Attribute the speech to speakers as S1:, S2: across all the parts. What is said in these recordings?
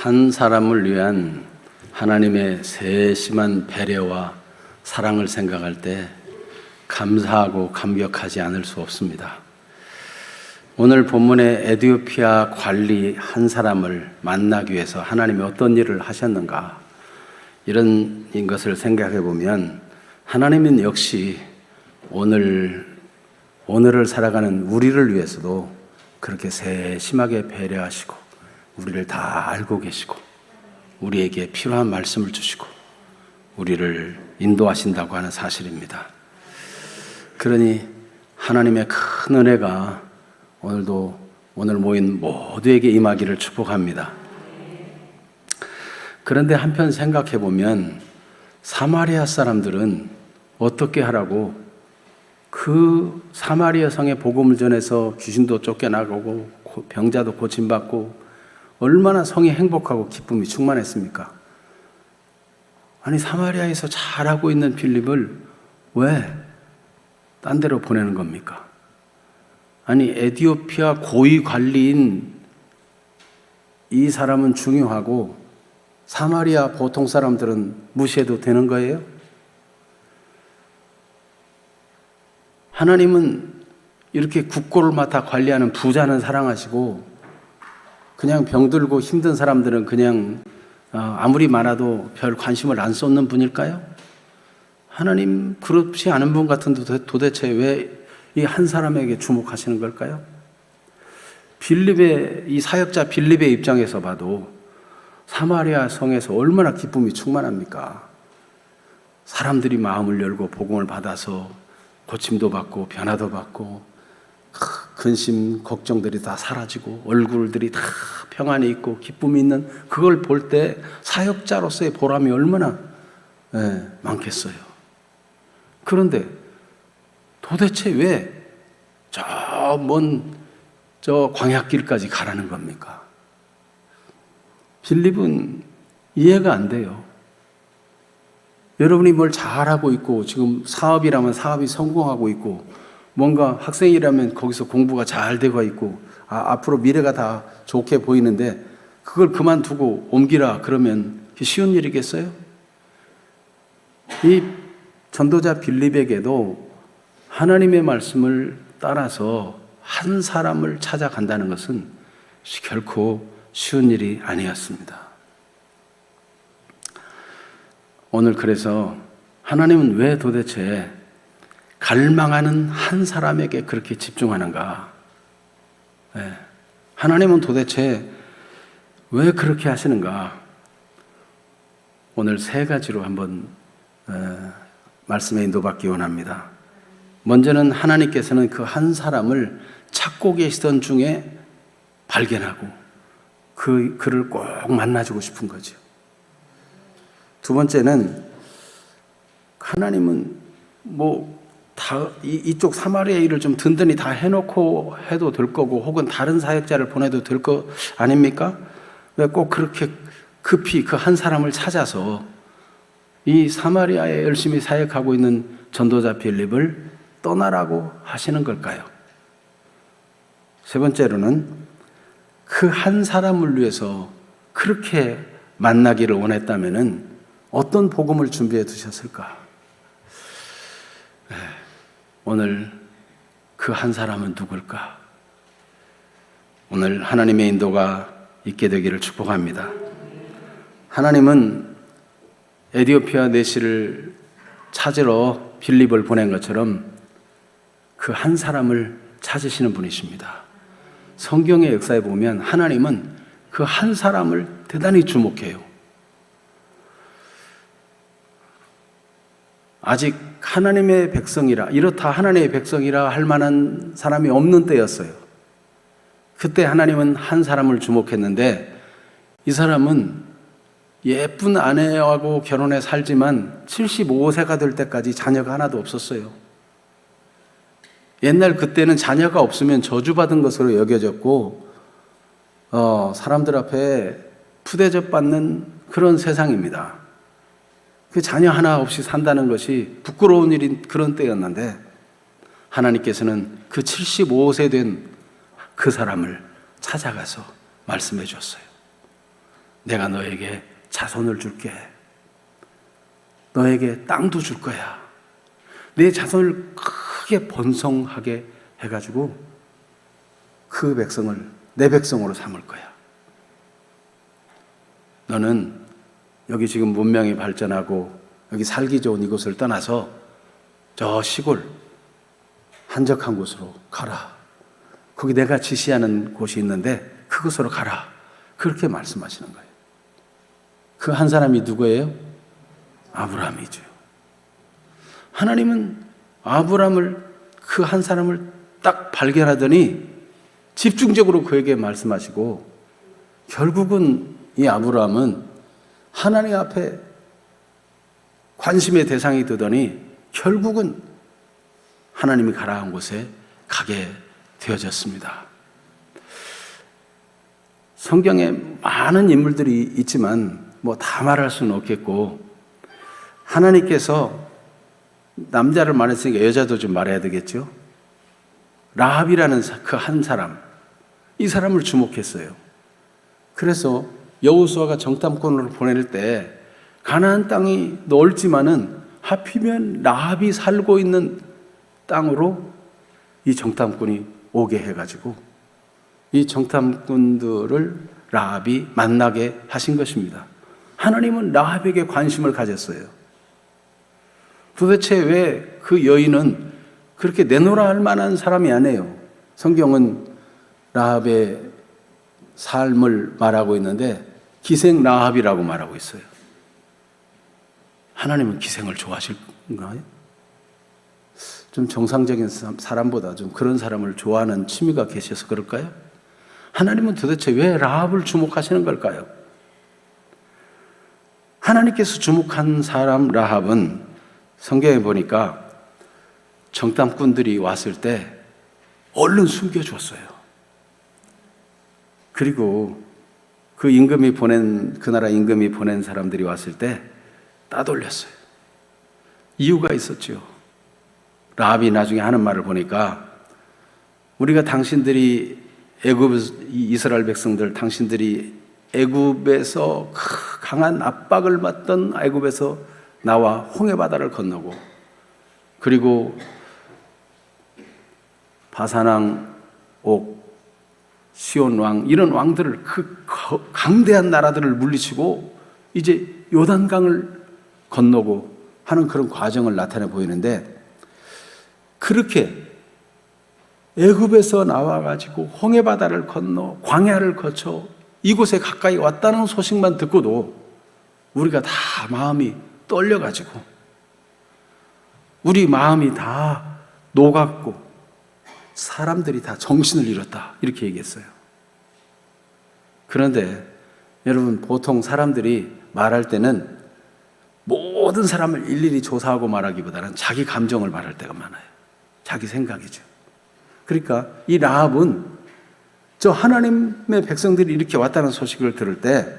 S1: 한 사람을 위한 하나님의 세심한 배려와 사랑을 생각할 때 감사하고 감격하지 않을 수 없습니다. 오늘 본문의 에티오피아 관리 한 사람을 만나기 위해서 하나님이 어떤 일을 하셨는가, 이런 것을 생각해 보면 하나님은 역시 오늘을 살아가는 우리를 위해서도 그렇게 세심하게 배려하시고 우리를 다 알고 계시고 우리에게 필요한 말씀을 주시고 우리를 인도하신다고 하는 사실입니다. 그러니 하나님의 큰 은혜가 오늘 모인 모두에게 임하기를 축복합니다. 그런데 한편 생각해 보면 사마리아 사람들은 어떻게 하라고 그 사마리아 성에 복음을 전해서 귀신도 쫓겨나가고 병자도 고침받고 얼마나 성이 행복하고 기쁨이 충만했습니까? 아니, 사마리아에서 잘하고 있는 빌립을 왜 딴 데로 보내는 겁니까? 아니, 에티오피아 고위 관리인 이 사람은 중요하고 사마리아 보통 사람들은 무시해도 되는 거예요? 하나님은 이렇게 국고를 맡아 관리하는 부자는 사랑하시고 그냥 병들고 힘든 사람들은 그냥 아무리 많아도 별 관심을 안 쏟는 분일까요? 하나님 그렇지 않은 분 같은데 도대체 왜 이 한 사람에게 주목하시는 걸까요? 이 사역자 빌립의 입장에서 봐도 사마리아 성에서 얼마나 기쁨이 충만합니까? 사람들이 마음을 열고 복음을 받아서 고침도 받고 변화도 받고 근심 걱정들이 다 사라지고 얼굴들이 다 평안이 있고 기쁨이 있는 그걸 볼 때 사역자로서의 보람이 얼마나 많겠어요. 그런데 도대체 왜 저 먼 광야길까지 가라는 겁니까? 빌립은 이해가 안 돼요. 여러분이 뭘 잘하고 있고 지금 사업이라면 사업이 성공하고 있고 뭔가 학생이라면 거기서 공부가 잘 되고 있고 앞으로 미래가 다 좋게 보이는데 그걸 그만두고 옮기라 그러면 쉬운 일이겠어요? 이 전도자 빌립에게도 하나님의 말씀을 따라서 한 사람을 찾아간다는 것은 결코 쉬운 일이 아니었습니다. 오늘 그래서 하나님은 왜 도대체 갈망하는 한 사람에게 그렇게 집중하는가? 하나님은 도대체 왜 그렇게 하시는가? 오늘 세 가지로 한번 말씀에 인도받기 원합니다. 먼저는 하나님께서는 그 한 사람을 찾고 계시던 중에 발견하고 그를 꼭 만나주고 싶은 거죠. 두 번째는 하나님은 이쪽 사마리아 일을 좀 든든히 다 해놓고 해도 될 거고 혹은 다른 사역자를 보내도 될 거 아닙니까? 왜 꼭 그렇게 급히 그 한 사람을 찾아서 이 사마리아에 열심히 사역하고 있는 전도자 빌립을 떠나라고 하시는 걸까요? 세 번째로는 그 한 사람을 위해서 그렇게 만나기를 원했다면은 어떤 복음을 준비해 두셨을까? 오늘 그 한 사람은 누굴까? 오늘 하나님의 인도가 있게 되기를 축복합니다. 하나님은 에티오피아 내시를 찾으러 빌립을 보낸 것처럼 그 한 사람을 찾으시는 분이십니다. 성경의 역사에 보면 하나님은 그 한 사람을 대단히 주목해요. 아직 하나님의 백성이라, 이렇다 하나님의 백성이라 할 만한 사람이 없는 때였어요. 그때 하나님은 한 사람을 주목했는데 이 사람은 예쁜 아내하고 결혼해 살지만 75세가 될 때까지 자녀가 하나도 없었어요. 옛날 그때는 자녀가 없으면 저주받은 것으로 여겨졌고 사람들 앞에 푸대접 받는 그런 세상입니다. 그 자녀 하나 없이 산다는 것이 부끄러운 일인 그런 때였는데 하나님께서는 그 75세 된 그 사람을 찾아가서 말씀해 줬어요. 내가 너에게 자손을 줄게. 너에게 땅도 줄 거야. 내 자손을 크게 번성하게 해가지고 그 백성을 내 백성으로 삼을 거야. 너는 여기 지금 문명이 발전하고 여기 살기 좋은 이곳을 떠나서 저 시골 한적한 곳으로 가라. 거기 내가 지시하는 곳이 있는데 그곳으로 가라. 그렇게 말씀하시는 거예요. 그 한 사람이 누구예요? 아브라함이죠. 하나님은 아브라함을, 그 한 사람을 딱 발견하더니 집중적으로 그에게 말씀하시고, 결국은 이 아브라함은 하나님 앞에 관심의 대상이 되더니 결국은 하나님이 가라 한 곳에 가게 되어졌습니다. 성경에 많은 인물들이 있지만 뭐 다 말할 수는 없겠고, 하나님께서 남자를 말했으니까 여자도 좀 말해야 되겠죠. 라합이라는 그 한 사람, 이 사람을 주목했어요. 그래서 여호수아가 정탐꾼을 보낼 때 가나안 땅이 넓지만은 하필이면 라합이 살고 있는 땅으로 이 정탐꾼이 오게 해가지고 이 정탐꾼들을 라합이 만나게 하신 것입니다. 하나님은 라합에게 관심을 가졌어요. 도대체 왜 그 여인은 그렇게 내놓으라 할 만한 사람이 아니에요. 성경은 라합의 삶을 말하고 있는데 기생 라합이라고 말하고 있어요. 하나님은 기생을 좋아하실까요? 좀 정상적인 사람보다 좀 그런 사람을 좋아하는 취미가 계셔서 그럴까요? 하나님은 도대체 왜 라합을 주목하시는 걸까요? 하나님께서 주목한 사람 라합은 성경에 보니까 정탐꾼들이 왔을 때 얼른 숨겨줬어요. 그리고 그 나라 임금이 보낸 사람들이 왔을 때 따돌렸어요. 이유가 있었죠. 라합이 나중에 하는 말을 보니까, 우리가 당신들이 이스라엘 백성들, 당신들이 애굽에서 강한 압박을 받던 애굽에서 나와 홍해바다를 건너고, 그리고 바산왕 옥, 시온 왕, 이런 왕들을, 그 강대한 나라들을 물리치고 이제 요단강을 건너고 하는 그런 과정을 나타내 보이는데, 그렇게 애굽에서 나와가지고 홍해바다를 건너 광야를 거쳐 이곳에 가까이 왔다는 소식만 듣고도 우리가 다 마음이 떨려가지고 우리 마음이 다 녹았고 사람들이 다 정신을 잃었다, 이렇게 얘기했어요. 그런데 여러분, 보통 사람들이 말할 때는 모든 사람을 일일이 조사하고 말하기보다는 자기 감정을 말할 때가 많아요. 자기 생각이죠. 그러니까 이 라합은 저 하나님의 백성들이 이렇게 왔다는 소식을 들을 때,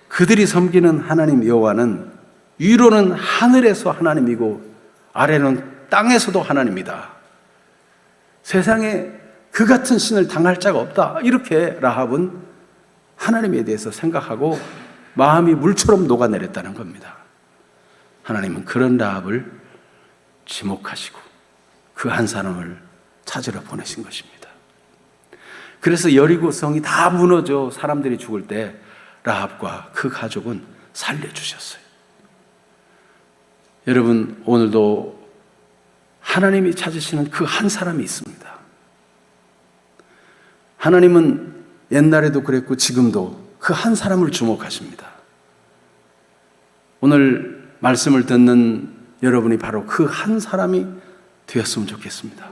S1: 그들이 섬기는 하나님 여호와는 위로는 하늘에서 하나님이고 아래는 땅에서도 하나님이다. 세상에 그 같은 신을 당할 자가 없다. 이렇게 라합은 하나님에 대해서 생각하고 마음이 물처럼 녹아내렸다는 겁니다. 하나님은 그런 라합을 지목하시고 그 한 사람을 찾으러 보내신 것입니다. 그래서 여리고 성이 다 무너져 사람들이 죽을 때 라합과 그 가족은 살려주셨어요. 여러분, 오늘도 하나님이 찾으시는 그 한 사람이 있습니다. 하나님은 옛날에도 그랬고 지금도 그 한 사람을 주목하십니다. 오늘 말씀을 듣는 여러분이 바로 그 한 사람이 되었으면 좋겠습니다.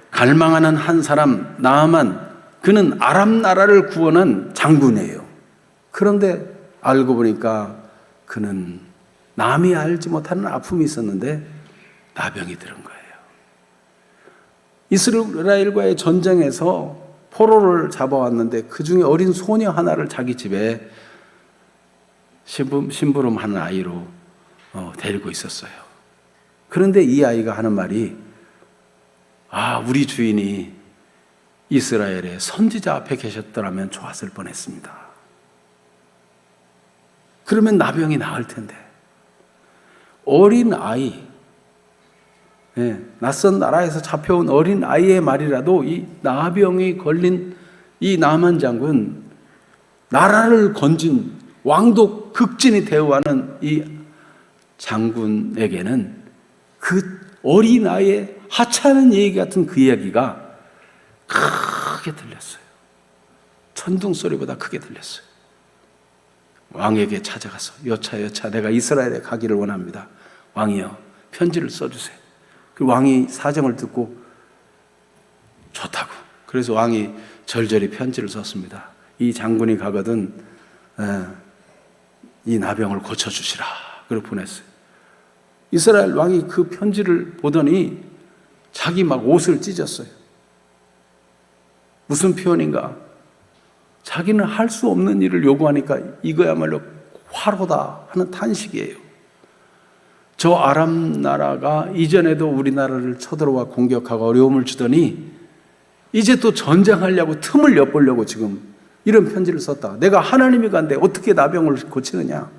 S1: 갈망하는 한 사람, 나아만, 그는 아람 나라를 구원한 장군이에요. 그런데 알고 보니까 그는 남이 알지 못하는 아픔이 있었는데 나병이 들은 거예요. 이스라엘과의 전쟁에서 포로를 잡아왔는데 그 중에 어린 소녀 하나를 자기 집에 심부름하는 아이로 데리고 있었어요. 그런데 이 아이가 하는 말이, 우리 주인이 이스라엘의 선지자 앞에 계셨더라면 좋았을 뻔했습니다. 그러면 나병이 나을 텐데. 어린 아이, 낯선 나라에서 잡혀온 어린 아이의 말이라도 이 나병이 걸린 이 나만 장군, 나라를 건진 왕도 극진히 대우하는 이 장군에게는 그 어린 아이의 하찮은 얘기 같은 그 이야기가 크게 들렸어요. 천둥 소리보다 크게 들렸어요. 왕에게 찾아가서 여차 내가 이스라엘에 가기를 원합니다. 왕이여, 편지를 써주세요. 그 왕이 사정을 듣고 좋다고. 그래서 왕이 절절히 편지를 썼습니다. 이 장군이 가거든 이 나병을 고쳐주시라. 그리고 보냈어요. 이스라엘 왕이 그 편지를 보더니 자기 막 옷을 찢었어요. 무슨 표현인가? 자기는 할 수 없는 일을 요구하니까 이거야말로 화로다 하는 탄식이에요. 저 아람 나라가 이전에도 우리나라를 쳐들어와 공격하고 어려움을 주더니 이제 또 전쟁하려고 틈을 엿보려고 지금 이런 편지를 썼다. 내가 하나님이 간데 어떻게 나병을 고치느냐.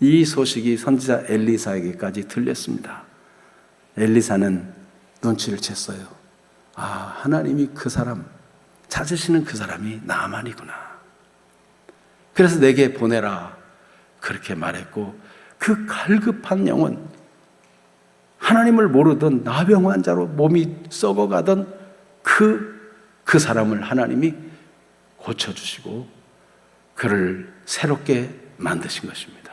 S1: 이 소식이 선지자 엘리사에게까지 들렸습니다. 엘리사는 눈치를 챘어요. 아, 하나님이 그 사람, 찾으시는 그 사람이 나만이구나. 그래서 내게 보내라. 그렇게 말했고, 그 갈급한 영혼, 하나님을 모르던 나병 환자로 몸이 썩어가던 그 사람을 하나님이 고쳐주시고 그를 새롭게 만드신 것입니다.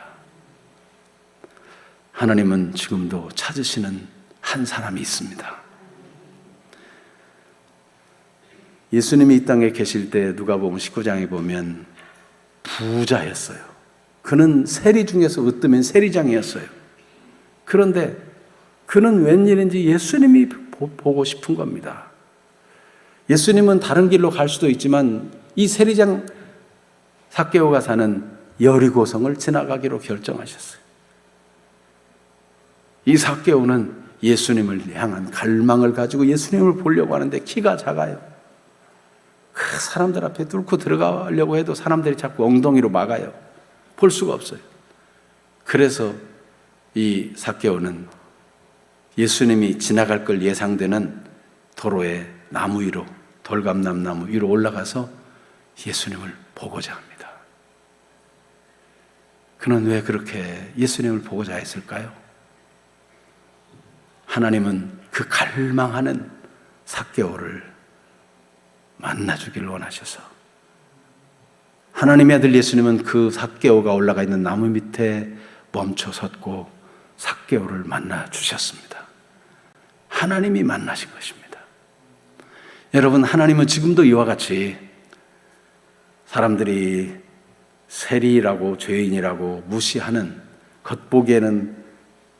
S1: 하나님은 지금도 찾으시는 한 사람이 있습니다. 예수님이 이 땅에 계실 때 누가복음 19장에 보면 부자였어요. 그는 세리 중에서 으뜸인 세리장이었어요. 그런데 그는 웬일인지 예수님이 보고 싶은 겁니다. 예수님은 다른 길로 갈 수도 있지만 이 세리장 삭개오가 사는 여리고성을 지나가기로 결정하셨어요. 이 삭개오는 예수님을 향한 갈망을 가지고 예수님을 보려고 하는데 키가 작아요. 그 사람들 앞에 뚫고 들어가려고 해도 사람들이 자꾸 엉덩이로 막아요. 볼 수가 없어요. 그래서 이 삭개오는 예수님이 지나갈 걸 예상되는 도로에 나무 위로, 돌감람 나무 위로 올라가서 예수님을 보고자 합니다. 그는 왜 그렇게 예수님을 보고자 했을까요? 하나님은 그 갈망하는 삭개오를 만나주기를 원하셔서 하나님의 아들 예수님은 그 삭개오가 올라가 있는 나무 밑에 멈춰 섰고 삭개오를 만나 주셨습니다. 하나님이 만나신 것입니다. 여러분, 하나님은 지금도 이와 같이 사람들이 세리라고 죄인이라고 무시하는, 겉보기에는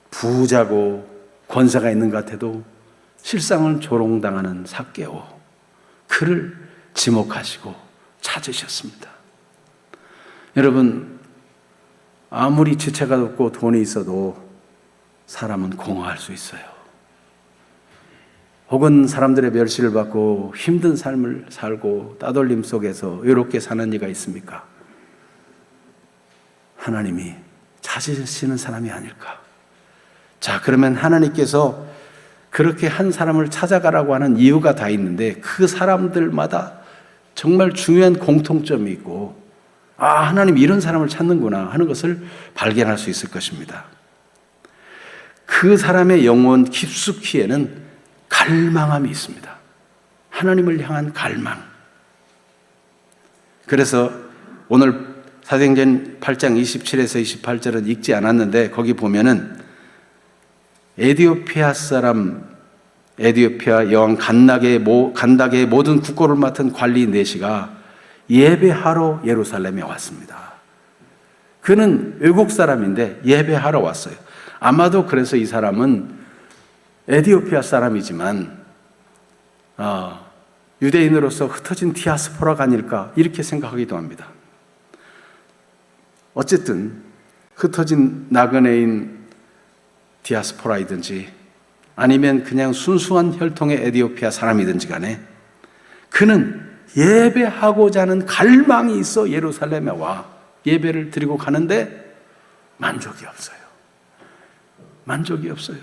S1: 부자고 권세가 있는 것 같아도 실상은 조롱당하는 삭개오, 그를 지목하시고 찾으셨습니다. 여러분, 아무리 지체가 없고 돈이 있어도 사람은 공허할 수 있어요. 혹은 사람들의 멸시를 받고 힘든 삶을 살고 따돌림 속에서 외롭게 사는 이가 있습니까? 하나님이 찾으시는 사람이 아닐까? 자, 그러면 하나님께서 그렇게 한 사람을 찾아가라고 하는 이유가 다 있는데 그 사람들마다 정말 중요한 공통점이 있고, 아, 하나님 이런 사람을 찾는구나 하는 것을 발견할 수 있을 것입니다. 그 사람의 영혼 깊숙이에는 갈망함이 있습니다. 하나님을 향한 갈망. 그래서 오늘 사도행전 8장 27에서 28절은 읽지 않았는데 거기 보면은 에티오피아 여왕 간다게의 모든 국고를 맡은 관리 네시가 예배하러 예루살렘에 왔습니다. 그는 외국 사람인데 예배하러 왔어요. 아마도 그래서 이 사람은 에티오피아 사람이지만 유대인으로서 흩어진 디아스포라가 아닐까 이렇게 생각하기도 합니다. 어쨌든 흩어진 나그네인 디아스포라이든지 아니면 그냥 순수한 혈통의 에티오피아 사람이든지 간에 그는 예배하고자 하는 갈망이 있어 예루살렘에 와 예배를 드리고 가는데 만족이 없어요. 만족이 없어요.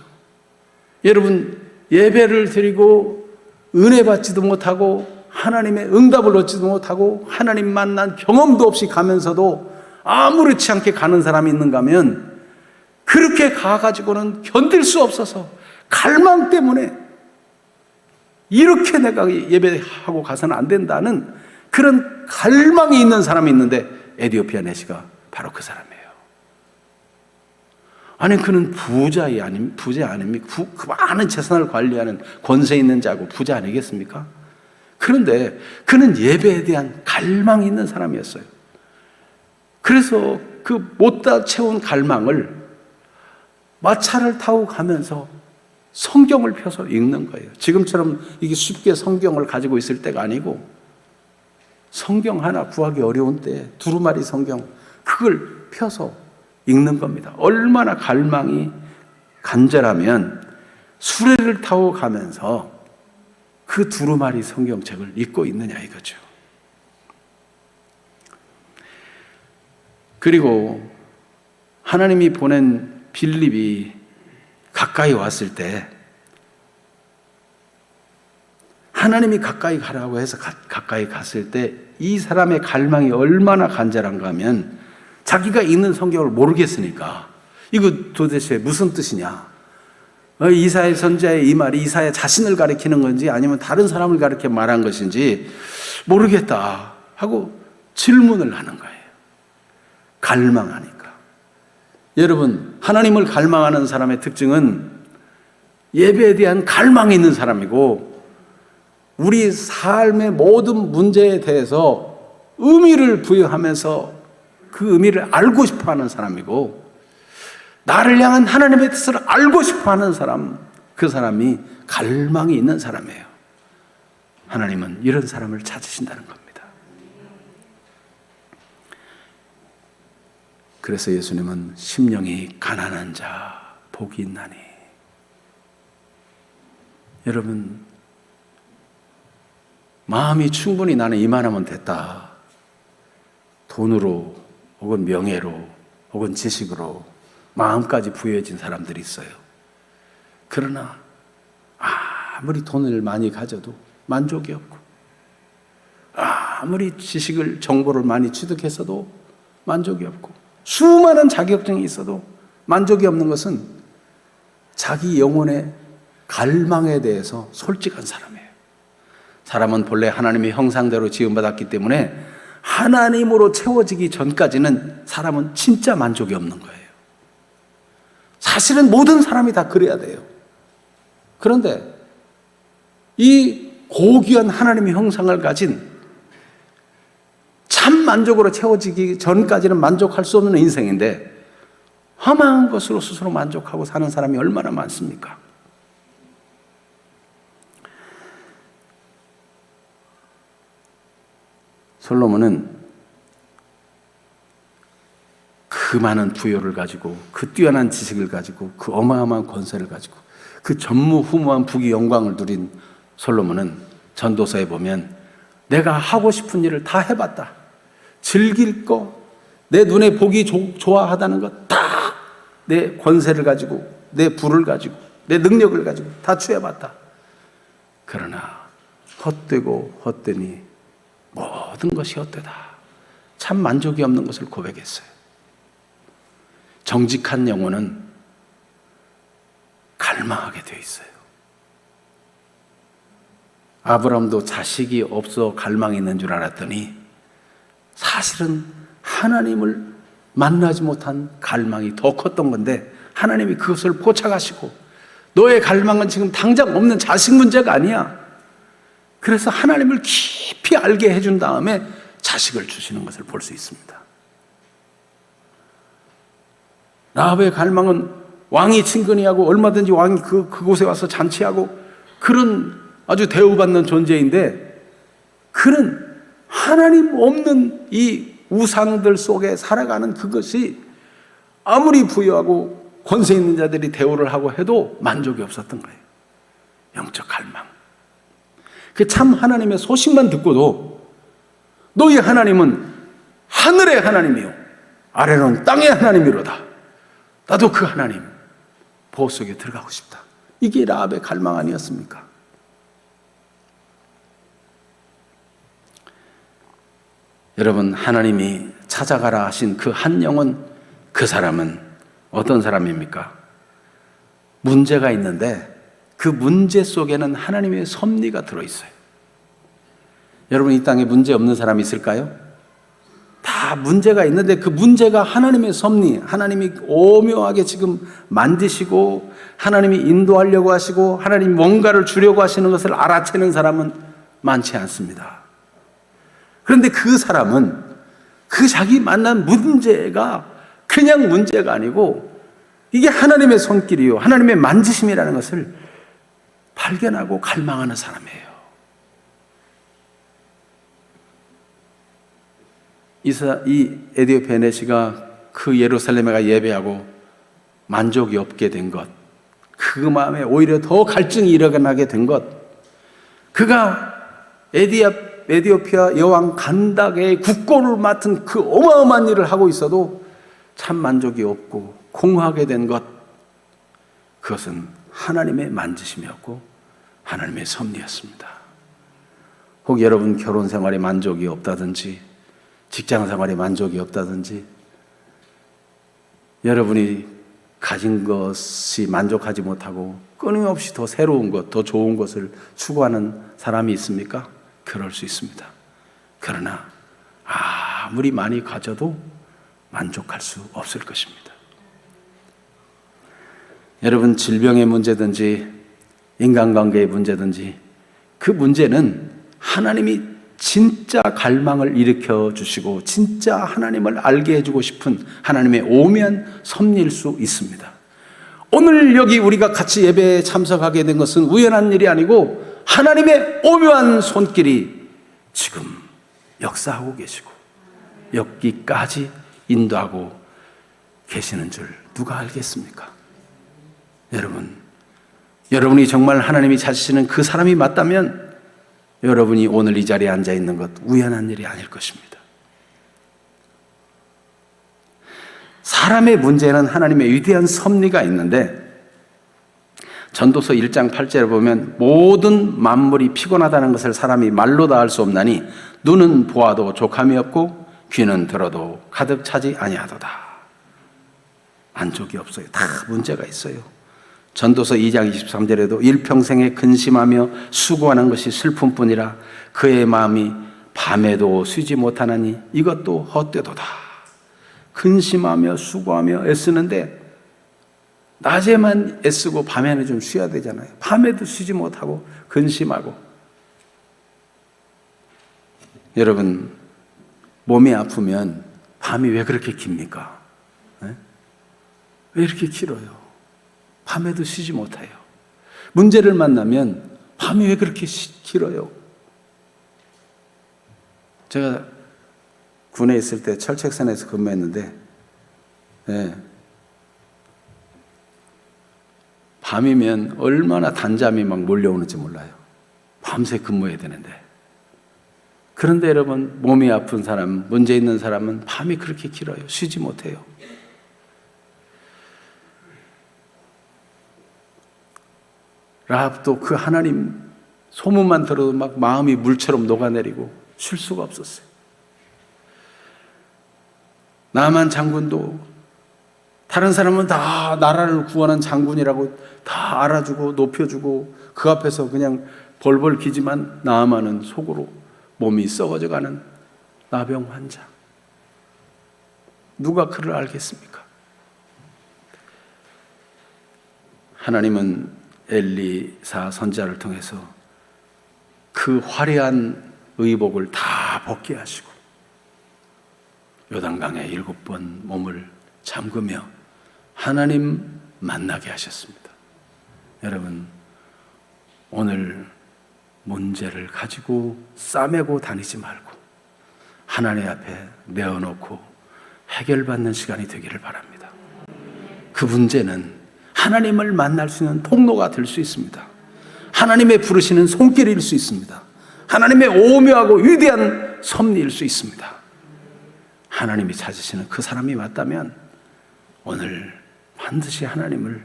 S1: 여러분, 예배를 드리고 은혜 받지도 못하고 하나님의 응답을 얻지도 못하고 하나님 만난 경험도 없이 가면서도 아무렇지 않게 가는 사람이 있는가 하면 그렇게 가가지고는 견딜 수 없어서 갈망 때문에 이렇게 내가 예배하고 가서는 안 된다는 그런 갈망이 있는 사람이 있는데 에디오피아 내시가 바로 그 사람이에요. 아니, 그는 부자 아닙니까? 그 많은 재산을 관리하는 권세 있는 자고 부자 아니겠습니까? 그런데 그는 예배에 대한 갈망이 있는 사람이었어요. 그래서 그 못다 채운 갈망을 마차를 타고 가면서 성경을 펴서 읽는 거예요. 지금처럼 이게 쉽게 성경을 가지고 있을 때가 아니고 성경 하나 구하기 어려운 때 두루마리 성경 그걸 펴서 읽는 겁니다. 얼마나 갈망이 간절하면 수레를 타고 가면서 그 두루마리 성경책을 읽고 있느냐 이거죠. 그리고 하나님이 보낸 빌립이 가까이 왔을 때 하나님이 가까이 가라고 해서 가까이 갔을 때 이 사람의 갈망이 얼마나 간절한가 하면 자기가 읽는 성경을 모르겠으니까 이거 도대체 무슨 뜻이냐, 이사야 선지자의 이 말이 이사야 자신을 가리키는 건지 아니면 다른 사람을 가리켜 말한 것인지 모르겠다 하고 질문을 하는 거예요. 갈망하니까. 여러분, 하나님을 갈망하는 사람의 특징은 예배에 대한 갈망이 있는 사람이고 우리 삶의 모든 문제에 대해서 의미를 부여하면서 그 의미를 알고 싶어하는 사람이고 나를 향한 하나님의 뜻을 알고 싶어하는 사람, 그 사람이 갈망이 있는 사람이에요. 하나님은 이런 사람을 찾으신다는 겁니다. 그래서 예수님은 심령이 가난한 자 복이 있나니. 여러분, 마음이 충분히 나는 이만하면 됐다. 돈으로 혹은 명예로 혹은 지식으로 마음까지 부여해진 사람들이 있어요. 그러나 아무리 돈을 많이 가져도 만족이 없고 아무리 지식을 정보를 많이 취득했어도 만족이 없고 수많은 자격증이 있어도 만족이 없는 것은 자기 영혼의 갈망에 대해서 솔직한 사람이에요. 사람은 본래 하나님의 형상대로 지음받았기 때문에 하나님으로 채워지기 전까지는 사람은 진짜 만족이 없는 거예요. 사실은 모든 사람이 다 그래야 돼요. 그런데 이 고귀한 하나님의 형상을 가진 참 만족으로 채워지기 전까지는 만족할 수 없는 인생인데 허망한 것으로 스스로 만족하고 사는 사람이 얼마나 많습니까? 솔로몬은 그 많은 부여를 가지고 그 뛰어난 지식을 가지고 그 어마어마한 권세를 가지고 그 전무후무한 부귀 영광을 누린 솔로몬은 전도서에 보면 내가 하고 싶은 일을 다 해봤다. 즐길 거, 내 눈에 보기 좋아하다는 것 다 내 권세를 가지고 내 부를 가지고 내 능력을 가지고 다 취해봤다. 그러나 헛되고 헛되니 모든 것이 헛되다. 참 만족이 없는 것을 고백했어요. 정직한 영혼은 갈망하게 돼 있어요. 아브라함도 자식이 없어 갈망이 있는 줄 알았더니 사실은 하나님을 만나지 못한 갈망이 더 컸던 건데 하나님이 그것을 포착하시고 너의 갈망은 지금 당장 없는 자식 문제가 아니야. 그래서 하나님을 깊이 알게 해준 다음에 자식을 주시는 것을 볼 수 있습니다. 라합의 갈망은 왕이 친근히하고 얼마든지 왕이 그곳에 와서 잔치하고 그런 아주 대우받는 존재인데 그는 하나님 없는 이 우상들 속에 살아가는 그것이 아무리 부유하고 권세 있는 자들이 대우를 하고 해도 만족이 없었던 거예요. 영적 갈망. 그 참 하나님의 소식만 듣고도 너희 하나님은 하늘의 하나님이요 아래로는 땅의 하나님이로다. 나도 그 하나님 보호 속에 들어가고 싶다. 이게 라합의 갈망 아니었습니까? 여러분, 하나님이 찾아가라 하신 그 한 영혼, 그 사람은 어떤 사람입니까? 문제가 있는데 그 문제 속에는 하나님의 섭리가 들어있어요. 여러분, 이 땅에 문제 없는 사람이 있을까요? 다 문제가 있는데 그 문제가 하나님의 섭리, 하나님이 오묘하게 지금 만드시고 하나님이 인도하려고 하시고 하나님 뭔가를 주려고 하시는 것을 알아채는 사람은 많지 않습니다. 그런데 그 사람은 그 자기 만난 문제가 그냥 문제가 아니고 이게 하나님의 손길이요 하나님의 만지심이라는 것을 발견하고 갈망하는 사람이에요. 이 에디오피아 내시가 그 예루살렘에 가 예배하고 만족이 없게 된 것, 그 마음에 오히려 더 갈증이 일어나게 된 것, 그가 에디오피아 여왕 간닥의 국고를 맡은 그 어마어마한 일을 하고 있어도 참 만족이 없고 공허하게 된 것, 그것은 하나님의 만지심이었고 하나님의 섭리였습니다. 혹 여러분 결혼 생활에 만족이 없다든지 직장 생활에 만족이 없다든지 여러분이 가진 것이 만족하지 못하고 끊임없이 더 새로운 것, 더 좋은 것을 추구하는 사람이 있습니까? 그럴 수 있습니다. 그러나 아무리 많이 가져도 만족할 수 없을 것입니다. 여러분, 질병의 문제든지 인간관계의 문제든지 그 문제는 하나님이 진짜 갈망을 일으켜 주시고 진짜 하나님을 알게 해주고 싶은 하나님의 오묘한 섭리일 수 있습니다. 오늘 여기 우리가 같이 예배에 참석하게 된 것은 우연한 일이 아니고 하나님의 오묘한 손길이 지금 역사하고 계시고 여기까지 인도하고 계시는 줄 누가 알겠습니까? 여러분이 정말 하나님이 찾으시는 그 사람이 맞다면 여러분이 오늘 이 자리에 앉아 있는 것 우연한 일이 아닐 것입니다. 사람의 문제는 하나님의 위대한 섭리가 있는데 전도서 1장 8절에 보면 모든 만물이 피곤하다는 것을 사람이 말로 다 할 수 없나니 눈은 보아도 족함이 없고 귀는 들어도 가득 차지 아니하도다. 만족이 없어요. 다 문제가 있어요. 전도서 2장 23절에도 일평생에 근심하며 수고하는 것이 슬픔뿐이라 그의 마음이 밤에도 쉬지 못하나니 이것도 헛되도다. 근심하며 수고하며 애쓰는데 낮에만 애쓰고 밤에는 좀 쉬어야 되잖아요. 밤에도 쉬지 못하고 근심하고. 여러분, 몸이 아프면 밤이 왜 그렇게 깁니까? 왜 이렇게 길어요? 밤에도 쉬지 못해요. 문제를 만나면 밤이 왜 그렇게 길어요? 제가 군에 있을 때 철책선에서 근무했는데 밤이면 얼마나 단잠이 막 몰려오는지 몰라요. 밤새 근무해야 되는데. 그런데 여러분, 몸이 아픈 사람, 문제 있는 사람은 밤이 그렇게 길어요. 쉬지 못해요. 라합도 그 하나님 소문만 들어도 막 마음이 물처럼 녹아내리고 쉴 수가 없었어요. 나만 장군도 다른 사람은 다 나라를 구하는 장군이라고 다 알아주고 높여주고 그 앞에서 그냥 벌벌 기지만 나만은 속으로 몸이 썩어져가는 나병 환자. 누가 그를 알겠습니까? 하나님은 엘리사 선지자를 통해서 그 화려한 의복을 다 벗게 하시고 요단강에 7번 몸을 잠그며 하나님 만나게 하셨습니다. 여러분, 오늘 문제를 가지고 싸매고 다니지 말고 하나님 앞에 내어놓고 해결받는 시간이 되기를 바랍니다. 그 문제는 하나님을 만날 수 있는 통로가 될 수 있습니다. 하나님의 부르시는 손길일 수 있습니다. 하나님의 오묘하고 위대한 섭리일 수 있습니다. 하나님이 찾으시는 그 사람이 맞다면 오늘 반드시 하나님을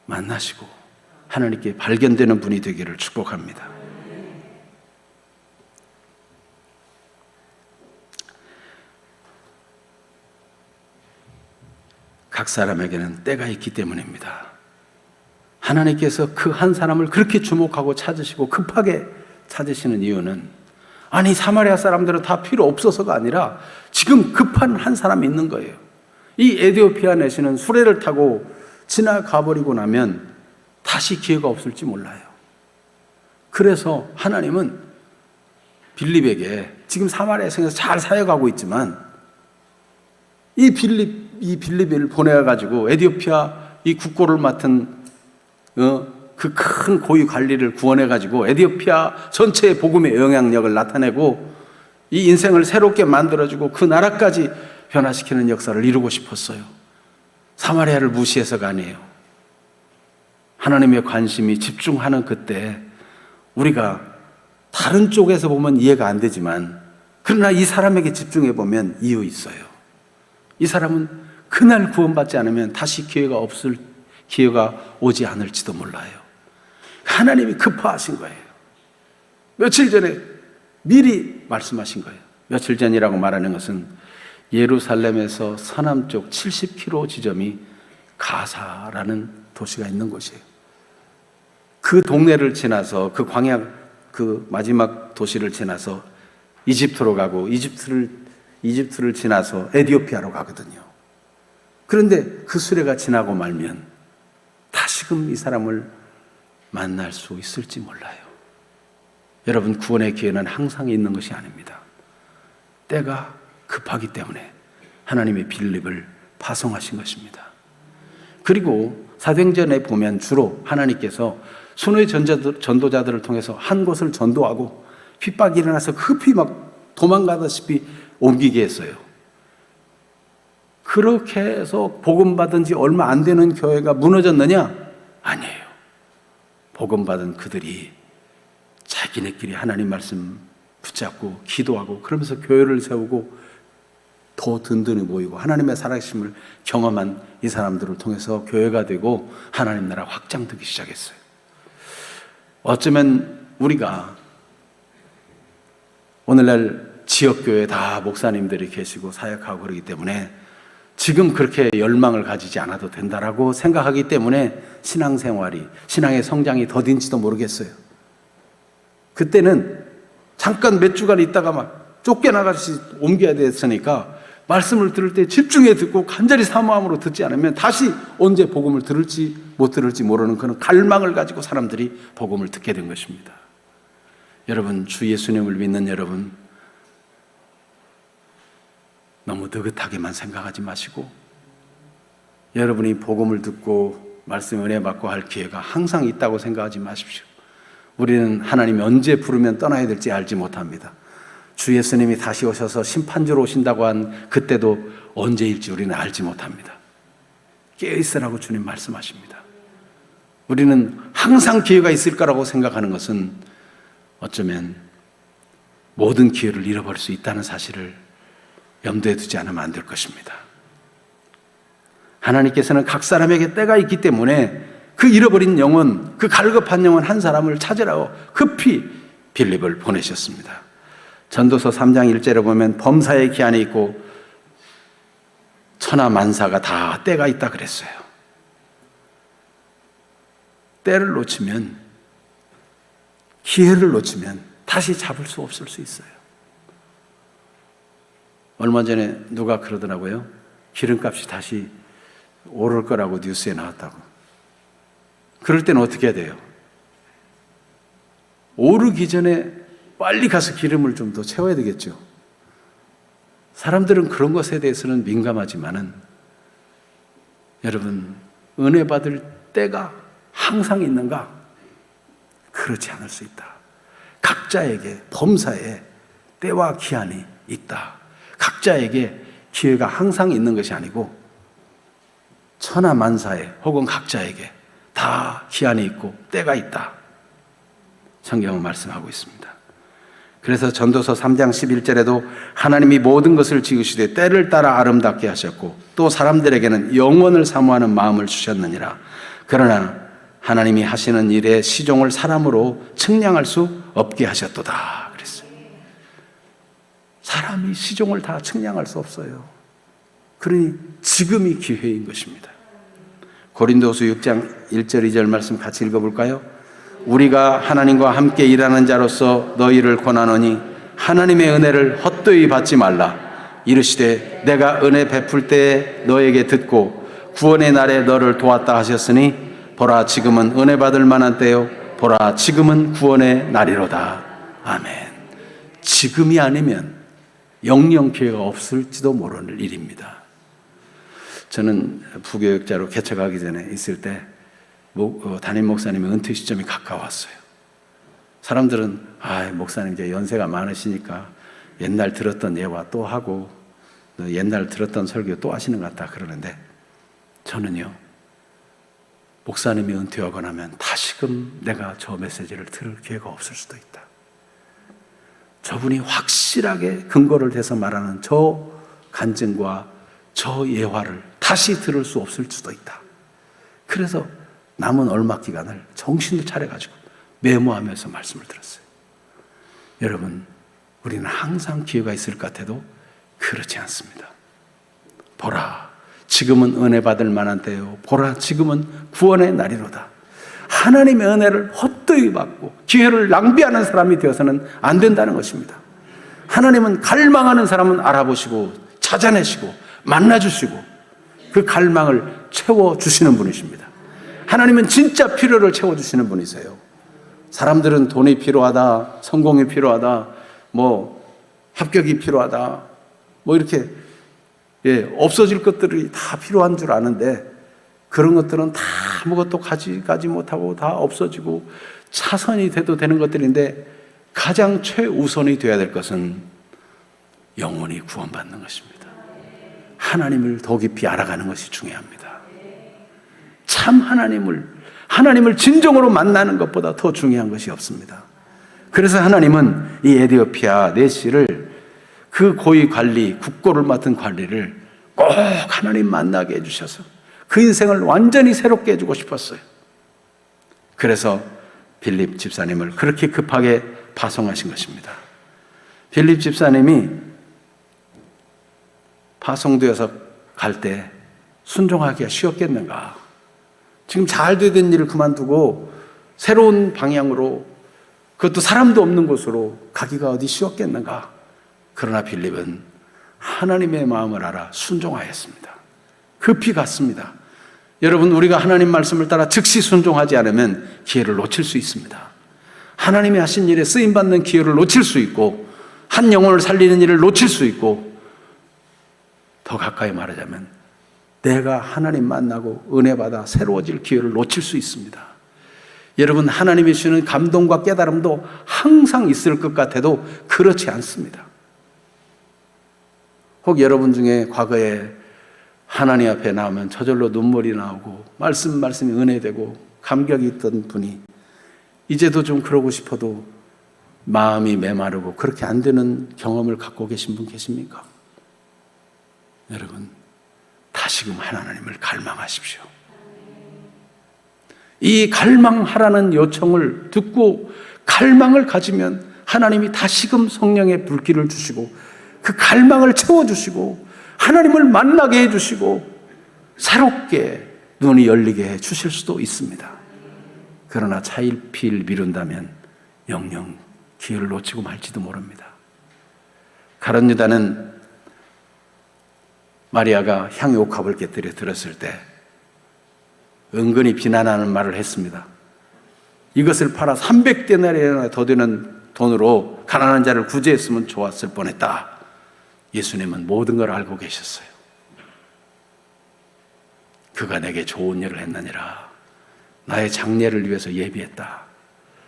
S1: 만나시고 하나님께 발견되는 분이 되기를 축복합니다. 각 사람에게는 때가 있기 때문입니다. 하나님께서 그 한 사람을 그렇게 주목하고 찾으시고 급하게 찾으시는 이유는, 아니 사마리아 사람들은 다 필요 없어서가 아니라 지금 급한 한 사람이 있는 거예요. 이 에디오피아 내시는 수레를 타고 지나가 버리고 나면 다시 기회가 없을지 몰라요. 그래서 하나님은 빌립에게 지금 사마리아 성에서 잘 사역하고 있지만 이 빌립을 보내가지고 에디오피아 이 국고를 맡은 그 큰 고위 관리를 구원해가지고 에디오피아 전체의 복음의 영향력을 나타내고 이 인생을 새롭게 만들어주고 그 나라까지 변화시키는 역사를 이루고 싶었어요. 사마리아를 무시해서가 아니에요. 하나님의 관심이 집중하는 그때 우리가 다른 쪽에서 보면 이해가 안 되지만 그러나 이 사람에게 집중해 보면 이유 있어요. 이 사람은 그날 구원받지 않으면 다시 기회가 오지 않을지도 몰라요. 하나님이 급하신 거예요. 며칠 전에 미리 말씀하신 거예요. 며칠 전이라고 말하는 것은 예루살렘에서 서남쪽 70km 지점이 가사라는 도시가 있는 곳이에요. 그 동네를 지나서 그 광야 그 마지막 도시를 지나서 이집트로 가고 이집트를 지나서 에디오피아로 가거든요. 그런데 그 수레가 지나고 말면 다시금 이 사람을 만날 수 있을지 몰라요. 여러분, 구원의 기회는 항상 있는 것이 아닙니다. 때가 급하기 때문에 하나님의 빌립을 파송하신 것입니다. 그리고 사도행전에 보면 주로 하나님께서 순회 전도자들을 통해서 한 곳을 전도하고 핍박이 일어나서 급히 막 도망가다시피 옮기게 했어요. 그렇게 해서 복음 받은 지 얼마 안 되는 교회가 무너졌느냐? 아니에요. 복음 받은 그들이 자기네끼리 하나님 말씀 붙잡고 기도하고 그러면서 교회를 세우고 더 든든히 모이고 하나님의 살아계심을 경험한 이 사람들을 통해서 교회가 되고 하나님 나라 확장되기 시작했어요. 어쩌면 우리가 오늘날 지역교회 다 목사님들이 계시고 사역하고 그러기 때문에 지금 그렇게 열망을 가지지 않아도 된다라고 생각하기 때문에 신앙생활이, 신앙의 성장이 더딘지도 모르겠어요. 그때는 잠깐 몇 주간 있다가 막 쫓겨나가시 옮겨야 됐으니까 말씀을 들을 때 집중해 듣고 간절히 사모함으로 듣지 않으면 다시 언제 복음을 들을지 못 들을지 모르는 그런 갈망을 가지고 사람들이 복음을 듣게 된 것입니다. 여러분, 주 예수님을 믿는 여러분, 너무 느긋하게만 생각하지 마시고 여러분이 복음을 듣고 말씀 은혜 받고 할 기회가 항상 있다고 생각하지 마십시오. 우리는 하나님이 언제 부르면 떠나야 될지 알지 못합니다. 주 예수님이 다시 오셔서 심판주로 오신다고 한 그때도 언제일지 우리는 알지 못합니다. 깨어있으라고 주님 말씀하십니다. 우리는 항상 기회가 있을 거라고 생각하는 것은 어쩌면 모든 기회를 잃어버릴 수 있다는 사실을 염두에 두지 않으면 안 될 것입니다. 하나님께서는 각 사람에게 때가 있기 때문에 그 잃어버린 영혼, 그 갈급한 영혼 한 사람을 찾으라고 급히 빌립을 보내셨습니다. 전도서 3장 1절에 보면 범사의 기한이 있고 천하 만사가 다 때가 있다 그랬어요. 때를 놓치면, 기회를 놓치면 다시 잡을 수 없을 수 있어요. 얼마 전에 누가 그러더라고요. 기름값이 다시 오를 거라고 뉴스에 나왔다고. 그럴 때는 어떻게 해야 돼요? 오르기 전에 빨리 가서 기름을 좀 더 채워야 되겠죠. 사람들은 그런 것에 대해서는 민감하지만은 여러분, 은혜 받을 때가 항상 있는가? 그렇지 않을 수 있다. 각자에게 범사에 때와 기한이 있다. 각자에게 기회가 항상 있는 것이 아니고 천하 만사에 혹은 각자에게 다 기한이 있고 때가 있다. 성경은 말씀하고 있습니다. 그래서 전도서 3장 11절에도 하나님이 모든 것을 지으시되 때를 따라 아름답게 하셨고 또 사람들에게는 영원을 사모하는 마음을 주셨느니라. 그러나 하나님이 하시는 일의 시종을 사람으로 측량할 수 없게 하셨도다 그랬어요. 사람이 시종을 다 측량할 수 없어요. 그러니 지금이 기회인 것입니다. 고린도서 6장 1절 2절 말씀 같이 읽어볼까요? 우리가 하나님과 함께 일하는 자로서 너희를 권하노니 하나님의 은혜를 헛되이 받지 말라. 이르시되 내가 은혜 베풀 때에 너에게 듣고 구원의 날에 너를 도왔다 하셨으니 보라 지금은 은혜 받을 만한 때요 보라 지금은 구원의 날이로다. 아멘. 지금이 아니면 영영 기회가 없을지도 모르는 일입니다. 저는 부교육자로 개척하기 전에 있을 때 담임 목사님의 은퇴 시점이 가까웠어요. 사람들은 목사님 이제 연세가 많으시니까 옛날 들었던 예화 또 하고 옛날 들었던 설교 또 하시는 것 같다 그러는데, 저는요 목사님이 은퇴하고 나면 다시금 내가 저 메시지를 들을 기회가 없을 수도 있다. 저분이 확실하게 근거를 대서 말하는 저 간증과 저 예화를 다시 들을 수 없을 수도 있다. 그래서 남은 얼마 기간을 정신을 차려가지고 메모하면서 말씀을 들었어요. 여러분, 우리는 항상 기회가 있을 것 같아도 그렇지 않습니다. 보라, 지금은 은혜 받을 만한 때요. 보라, 지금은 구원의 날이로다. 하나님의 은혜를 헛되이 받고 기회를 낭비하는 사람이 되어서는 안 된다는 것입니다. 하나님은 갈망하는 사람은 알아보시고 찾아내시고 만나주시고 그 갈망을 채워주시는 분이십니다. 하나님은 진짜 필요를 채워주시는 분이세요. 사람들은 돈이 필요하다, 성공이 필요하다, 합격이 필요하다, 이렇게 없어질 것들이 다 필요한 줄 아는데 그런 것들은 다 아무것도 가지 못하고 다 없어지고 차선이 돼도 되는 것들인데 가장 최우선이 되어야 될 것은 영원히 구원받는 것입니다. 하나님을 더 깊이 알아가는 것이 중요합니다. 참 하나님을 진정으로 만나는 것보다 더 중요한 것이 없습니다. 그래서 하나님은 이 에디오피아 내시를 그 고위 관리, 국고를 맡은 관리를 꼭 하나님 만나게 해주셔서 그 인생을 완전히 새롭게 해주고 싶었어요. 그래서 빌립 집사님을 그렇게 급하게 파송하신 것입니다. 빌립 집사님이 파송되어서 갈 때 순종하기가 쉬웠겠는가? 지금 잘 되던 일을 그만두고 새로운 방향으로, 그것도 사람도 없는 곳으로 가기가 어디 쉬웠겠는가? 그러나 빌립은 하나님의 마음을 알아 순종하였습니다. 급히 갔습니다. 여러분, 우리가 하나님 말씀을 따라 즉시 순종하지 않으면 기회를 놓칠 수 있습니다. 하나님이 하신 일에 쓰임받는 기회를 놓칠 수 있고 한 영혼을 살리는 일을 놓칠 수 있고, 더 가까이 말하자면 내가 하나님 만나고 은혜 받아 새로워질 기회를 놓칠 수 있습니다. 여러분, 하나님이 주시는 감동과 깨달음도 항상 있을 것 같아도 그렇지 않습니다. 혹 여러분 중에 과거에 하나님 앞에 나오면 저절로 눈물이 나오고 말씀이 은혜되고 감격이 있던 분이 이제도 좀 그러고 싶어도 마음이 메마르고 그렇게 안 되는 경험을 갖고 계신 분 계십니까? 여러분, 다시금 하나님을 갈망하십시오. 이 갈망하라는 요청을 듣고 갈망을 가지면 하나님이 다시금 성령의 불길을 주시고 그 갈망을 채워주시고 하나님을 만나게 해주시고 새롭게 눈이 열리게 해주실 수도 있습니다. 그러나 차일피일 미룬다면 영영 기회를 놓치고 말지도 모릅니다. 가룟 유다는 마리아가 향유옥합을 깨뜨려 들었을 때 은근히 비난하는 말을 했습니다. 이것을 팔아 300데나리나 더 되는 돈으로 가난한 자를 구제했으면 좋았을 뻔했다. 예수님은 모든 걸 알고 계셨어요. 그가 내게 좋은 일을 했느니라. 나의 장례를 위해서 예비했다.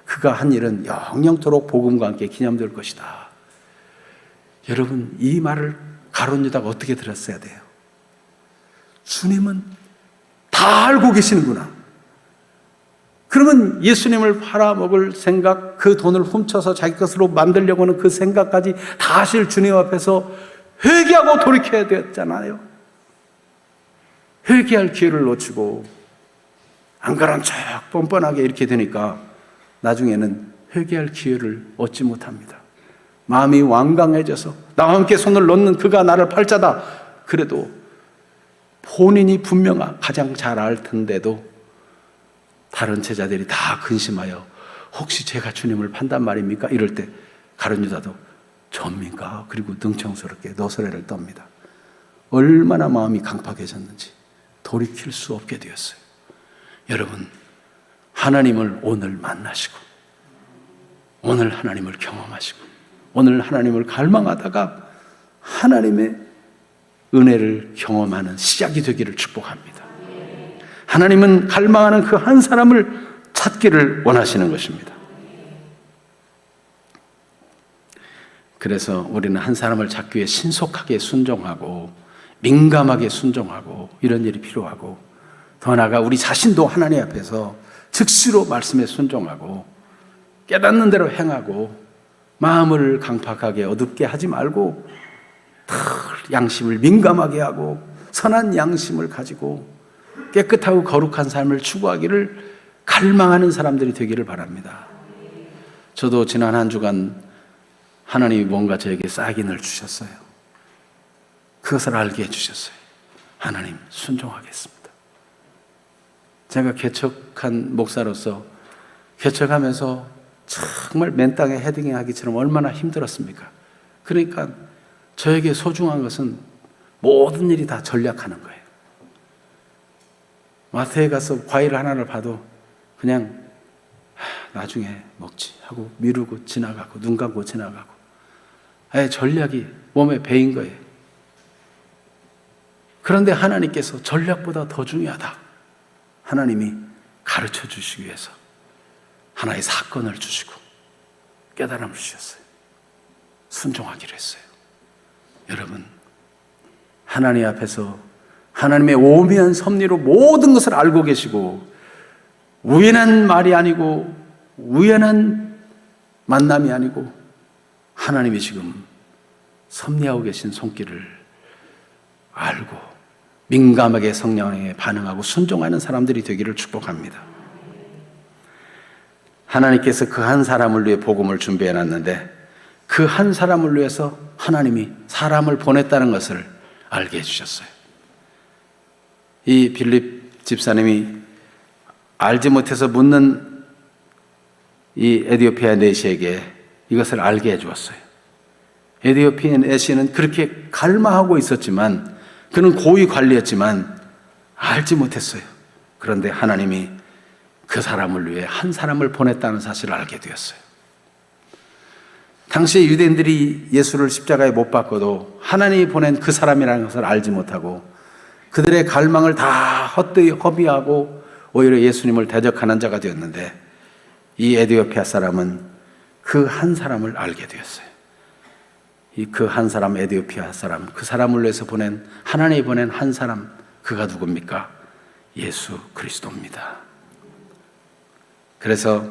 S1: 그가 한 일은 영영토록 복음과 함께 기념될 것이다. 여러분, 이 말을 가룟 유다가 어떻게 들었어야 돼요? 주님은 다 알고 계시는구나. 그러면 예수님을 팔아먹을 생각, 그 돈을 훔쳐서 자기 것으로 만들려고 하는 그 생각까지 다 하실 주님 앞에서 회개하고 돌이켜야 되었잖아요. 회개할 기회를 놓치고 안 그런 척 뻔뻔하게 이렇게 되니까 나중에는 회개할 기회를 얻지 못합니다. 마음이 완강해져서 나와 함께 손을 놓는 그가 나를 팔자다. 그래도 본인이 분명 가장 잘 알 텐데도 다른 제자들이 다 근심하여 혹시 제가 주님을 판단 말입니까? 이럴 때 가룟 유다도 접니까? 그리고 능청스럽게 너스레를 떱니다. 얼마나 마음이 강팍해졌는지 돌이킬 수 없게 되었어요. 여러분, 하나님을 오늘 만나시고 오늘 하나님을 경험하시고 오늘 하나님을 갈망하다가 하나님의 은혜를 경험하는 시작이 되기를 축복합니다. 하나님은 갈망하는 그 한 사람을 찾기를 원하시는 것입니다. 그래서 우리는 한 사람을 찾기 위해 신속하게 순종하고 민감하게 순종하고 이런 일이 필요하고, 더 나아가 우리 자신도 하나님 앞에서 즉시로 말씀에 순종하고 깨닫는 대로 행하고 마음을 강팍하게 어둡게 하지 말고 양심을 민감하게 하고 선한 양심을 가지고 깨끗하고 거룩한 삶을 추구하기를 갈망하는 사람들이 되기를 바랍니다. 저도 지난 한 주간 하나님이 뭔가 저에게 싹인을 주셨어요. 그것을 알게 해주셨어요. 하나님, 순종하겠습니다. 제가 개척한 목사로서 개척하면서 정말 맨 땅에 헤딩하기처럼 얼마나 힘들었습니까? 그러니까 저에게 소중한 것은 모든 일이 다 전략하는 거예요. 마트에 가서 과일 하나를 봐도 그냥 나중에 먹지 하고 미루고 지나가고 눈 감고 지나가고, 아예 전략이 몸에 배인 거예요. 그런데 하나님께서 전략보다 더 중요하다, 하나님이 가르쳐 주시기 위해서 하나의 사건을 주시고 깨달음을 주셨어요. 순종하기로 했어요. 여러분, 하나님 앞에서 하나님의 오묘한 섭리로 모든 것을 알고 계시고 우연한 말이 아니고 우연한 만남이 아니고 하나님이 지금 섭리하고 계신 손길을 알고 민감하게 성령에 반응하고 순종하는 사람들이 되기를 축복합니다. 하나님께서 그 한 사람을 위해 복음을 준비해 놨는데 그 한 사람을 위해서 하나님이 사람을 보냈다는 것을 알게 해주셨어요. 이 빌립 집사님이 알지 못해서 묻는 이 에디오피아 내시에게 이것을 알게 해주었어요. 에디오피아 내시는 그렇게 갈망하고 있었지만, 그는 고위 관리였지만 알지 못했어요. 그런데 하나님이 그 사람을 위해 한 사람을 보냈다는 사실을 알게 되었어요. 당시에 유대인들이 예수를 십자가에 못 박고도 하나님이 보낸 그 사람이라는 것을 알지 못하고 그들의 갈망을 다 헛되이 허비하고 오히려 예수님을 대적하는 자가 되었는데, 이 에디오피아 사람은 그 한 사람을 알게 되었어요. 이 그 한 사람, 에디오피아 사람, 그 사람을 위해서 보낸, 하나님이 보낸 한 사람, 그가 누굽니까? 예수 그리스도입니다. 그래서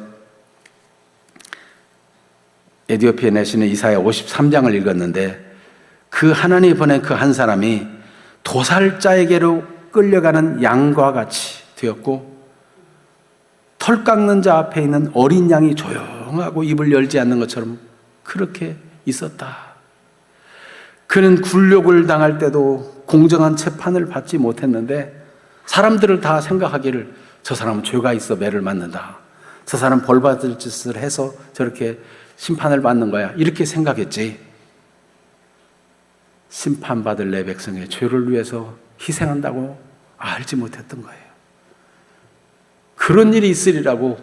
S1: 에디오피아 내시는 이사야 53장을 읽었는데, 그 하나님이 보낸 그 한 사람이 도살자에게로 끌려가는 양과 같이 되었고, 털 깎는 자 앞에 있는 어린 양이 조용하고 입을 열지 않는 것처럼 그렇게 있었다. 그는 굴욕을 당할 때도 공정한 재판을 받지 못했는데 사람들을 다 생각하기를 저 사람은 죄가 있어 매를 맞는다, 저 사람 벌 받을 짓을 해서 저렇게 심판을 받는 거야, 이렇게 생각했지, 심판받을 내 백성의 죄를 위해서 희생한다고 알지 못했던 거예요. 그런 일이 있으리라고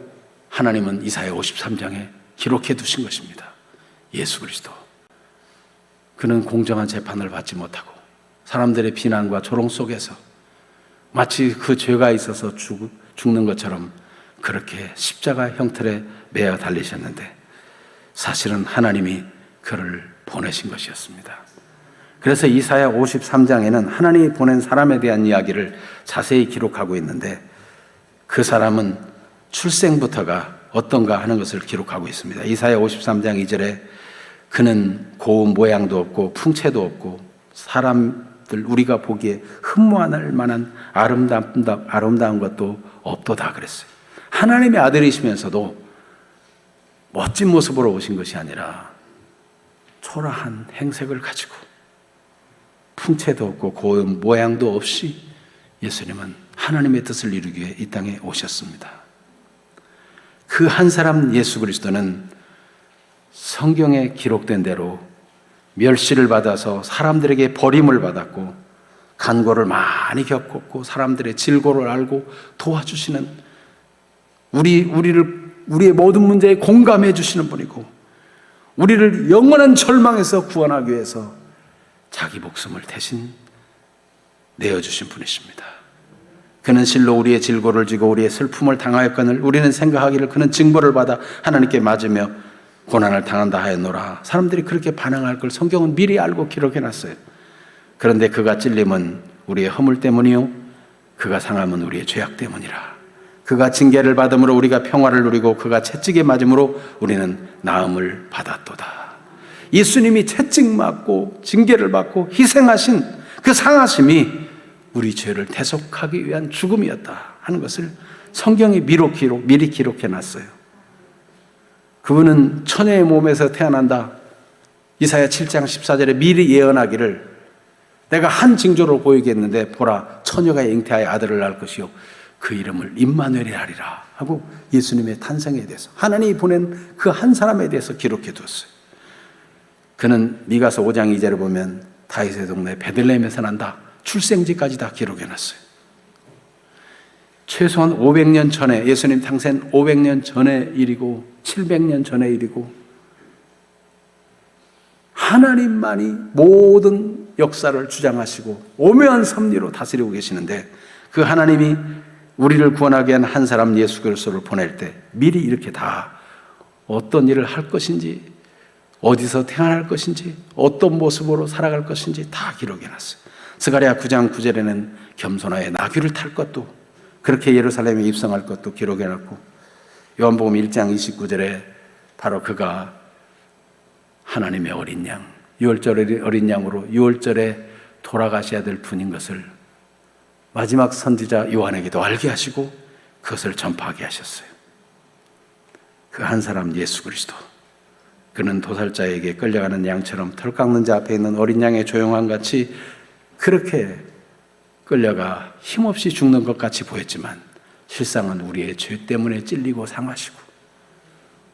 S1: 하나님은 이사야 53장에 기록해 두신 것입니다. 예수 그리스도, 그는 공정한 재판을 받지 못하고 사람들의 비난과 조롱 속에서 마치 그 죄가 있어서 죽는 것처럼 그렇게 십자가 형틀에 매어 달리셨는데 사실은 하나님이 그를 보내신 것이었습니다. 그래서 이사야 53장에는 하나님이 보낸 사람에 대한 이야기를 자세히 기록하고 있는데, 그 사람은 출생부터가 어떤가 하는 것을 기록하고 있습니다. 이사야 53장 2절에 그는 고운 모양도 없고 풍채도 없고 사람들 우리가 보기에 흠모할 만한 아름다운 것도 없도다 그랬어요. 하나님의 아들이시면서도 멋진 모습으로 오신 것이 아니라 초라한 행색을 가지고 풍채도 없고 고운 모양도 없이 예수님은 하나님의 뜻을 이루기 위해 이 땅에 오셨습니다. 그 한 사람 예수 그리스도는 성경에 기록된 대로 멸시를 받아서 사람들에게 버림을 받았고 간고를 많이 겪었고 사람들의 질고를 알고 도와주시는 우리의 모든 문제에 공감해 주시는 분이고 우리를 영원한 절망에서 구원하기 위해서 자기 목숨을 대신 내어주신 분이십니다. 그는 실로 우리의 질고를 지고 우리의 슬픔을 당하였거늘 우리는 생각하기를 그는 징벌을 받아 하나님께 맞으며 고난을 당한다 하였노라. 사람들이 그렇게 반응할 걸 성경은 미리 알고 기록해놨어요. 그런데 그가 찔림은 우리의 허물 때문이요 그가 상함은 우리의 죄악 때문이라. 그가 징계를 받음으로 우리가 평화를 누리고 그가 채찍에 맞음으로 우리는 나음을 받았도다. 예수님이 채찍 맞고 징계를 받고 희생하신 그 상하심이 우리 죄를 대속하기 위한 죽음이었다 하는 것을 성경이 미리 기록해놨어요. 그분은 처녀의 몸에서 태어난다. 이사야 7장 14절에 미리 예언하기를 내가 한 징조로 보이겠는데 보라 처녀가 잉태하여 아들을 낳을 것이요 그 이름을 임마누엘이 하리라 하고 예수님의 탄생에 대해서 하나님이 보낸 그 한 사람에 대해서 기록해 두었어요. 그는 미가서 5장 2절을 보면 다윗의 동네 베들레헴에서 난다. 출생지까지 다 기록해 놨어요. 최소한 500년 전에 예수님 탄생 500년 전의 일이고 700년 전의 일이고 하나님만이 모든 역사를 주장하시고 오묘한 섭리로 다스리고 계시는데 그 하나님이 우리를 구원하게 한 한 사람 예수 그리스도를 보낼 때 미리 이렇게 다 어떤 일을 할 것인지 어디서 태어날 것인지 어떤 모습으로 살아갈 것인지 다 기록해 놨어요. 스가랴 9장 9절에는 겸손하여 나귀를 탈 것도 그렇게 예루살렘에 입성할 것도 기록해 놨고 요한복음 1장 29절에 바로 그가 하나님의 어린 양 유월절 어린 양으로 유월절에 돌아가셔야 될 분인 것을 마지막 선지자 요한에게도 알게 하시고 그것을 전파하게 하셨어요. 그 한 사람 예수 그리스도 그는 도살자에게 끌려가는 양처럼 털 깎는 자 앞에 있는 어린 양의 조용함 같이 그렇게 끌려가 힘없이 죽는 것 같이 보였지만 실상은 우리의 죄 때문에 찔리고 상하시고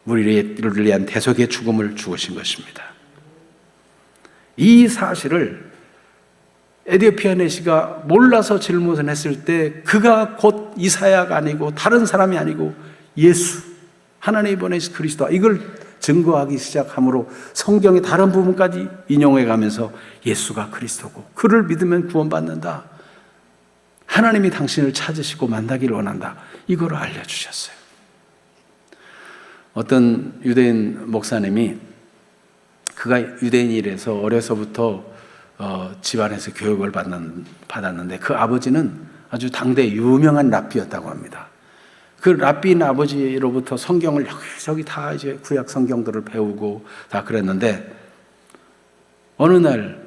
S1: 우리를 위한 대속의 죽음을 죽으신 것입니다. 이 사실을 에디오피아 내시가 몰라서 질문을 했을 때 그가 곧 이사야가 아니고 다른 사람이 아니고 예수 하나님이 보내신 그리스도 이걸 증거하기 시작함으로 성경의 다른 부분까지 인용해 가면서 예수가 그리스도고 그를 믿으면 구원받는다. 하나님이 당신을 찾으시고 만나기를 원한다. 이거를 알려주셨어요. 어떤 유대인 목사님이 그가 유대인이라서 어려서부터 집안에서 교육을 받았는데 그 아버지는 아주 당대 유명한 랍비였다고 합니다. 그 랍비인 아버지로부터 성경을 여기저기 다 이제 구약 성경들을 배우고 다 그랬는데 어느 날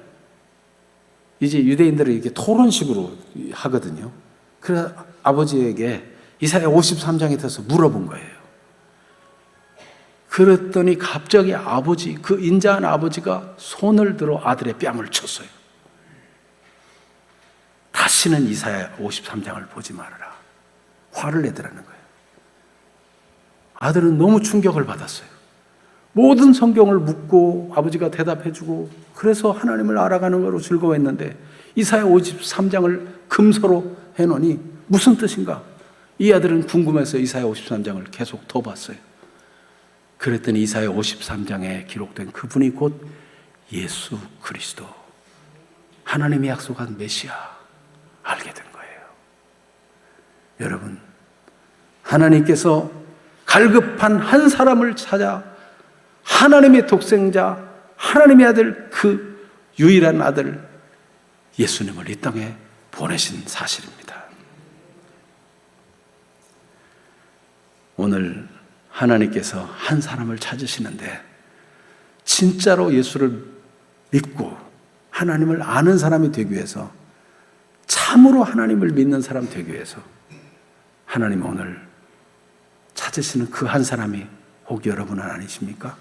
S1: 이제 유대인들이 이렇게 토론식으로 하거든요. 그래서 아버지에게 이사야 53장에 대해서 물어본 거예요. 그랬더니 갑자기 그 인자한 아버지가 손을 들어 아들의 뺨을 쳤어요. 다시는 이사야 53장을 보지 말아라. 화를 내더라는 거예요. 아들은 너무 충격을 받았어요. 모든 성경을 묻고 아버지가 대답해주고 그래서 하나님을 알아가는 거로 즐거워했는데 이사야 53장을 금서로 해놓으니 무슨 뜻인가? 이 아들은 궁금해서 이사야 53장을 계속 더 봤어요. 그랬더니 이사야 53장에 기록된 그분이 곧 예수 그리스도 하나님이 약속한 메시아 알게 된 거예요. 여러분 하나님께서 갈급한 한 사람을 찾아 하나님의 독생자 하나님의 아들 그 유일한 아들 예수님을 이 땅에 보내신 사실입니다. 오늘 하나님께서 한 사람을 찾으시는데 진짜로 예수를 믿고 하나님을 아는 사람이 되기 위해서, 참으로 하나님을 믿는 사람 되기 위해서 하나님 오늘 찾으시는 그 한 사람이 혹 여러분은 아니십니까?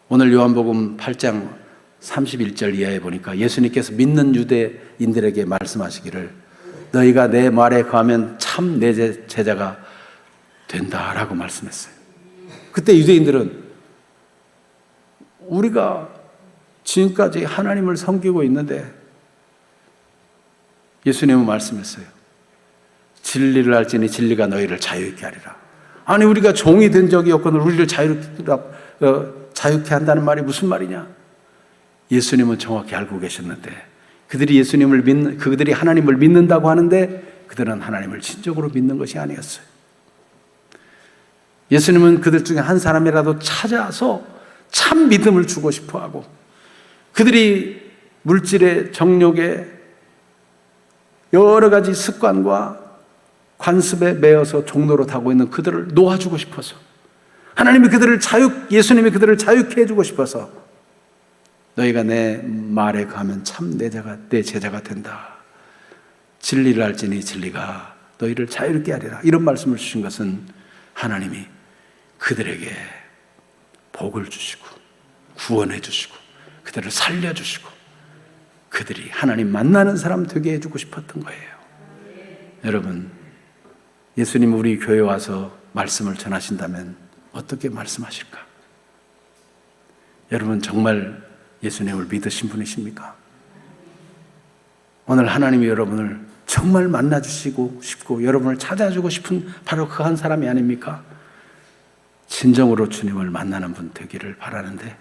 S1: 오늘 요한복음 8장 31절 이하에 보니까 예수님께서 믿는 유대인들에게 말씀하시기를 너희가 내 말에 거하면 참 내 제자가 된다라고 말씀했어요. 그때 유대인들은 우리가 지금까지 하나님을 섬기고 있는데, 예수님은 말씀했어요. 진리를 알지니 진리가 너희를 자유케 하리라. 아니 우리가 종이 된 적이 없거늘 우리를 자유케 한다는 말이 무슨 말이냐? 예수님은 정확히 알고 계셨는데 그들이 하나님을 믿는다고 하는데 그들은 하나님을 진정으로 믿는 것이 아니었어요. 예수님은 그들 중에 한 사람이라도 찾아서 참 믿음을 주고 싶어하고, 그들이 물질의 정욕에 여러 가지 습관과 관습에 매여서 종로로 타고 있는 그들을 놓아주고 싶어서, 예수님이 그들을 자유케 해주고 싶어서 너희가 내 말에 가면 참 내 제자가 된다. 진리를 알지니 진리가 너희를 자유롭게 하리라. 이런 말씀을 주신 것은 하나님이 그들에게 복을 주시고 구원해 주시고 그들을 살려주시고 그들이 하나님 만나는 사람 되게 해주고 싶었던 거예요. 여러분, 예수님 우리 교회 와서 말씀을 전하신다면 어떻게 말씀하실까? 여러분 정말 예수님을 믿으신 분이십니까? 오늘 하나님이 여러분을 정말 만나주시고 싶고 여러분을 찾아주고 싶은 바로 그 한 사람이 아닙니까? 진정으로 주님을 만나는 분 되기를 바라는데,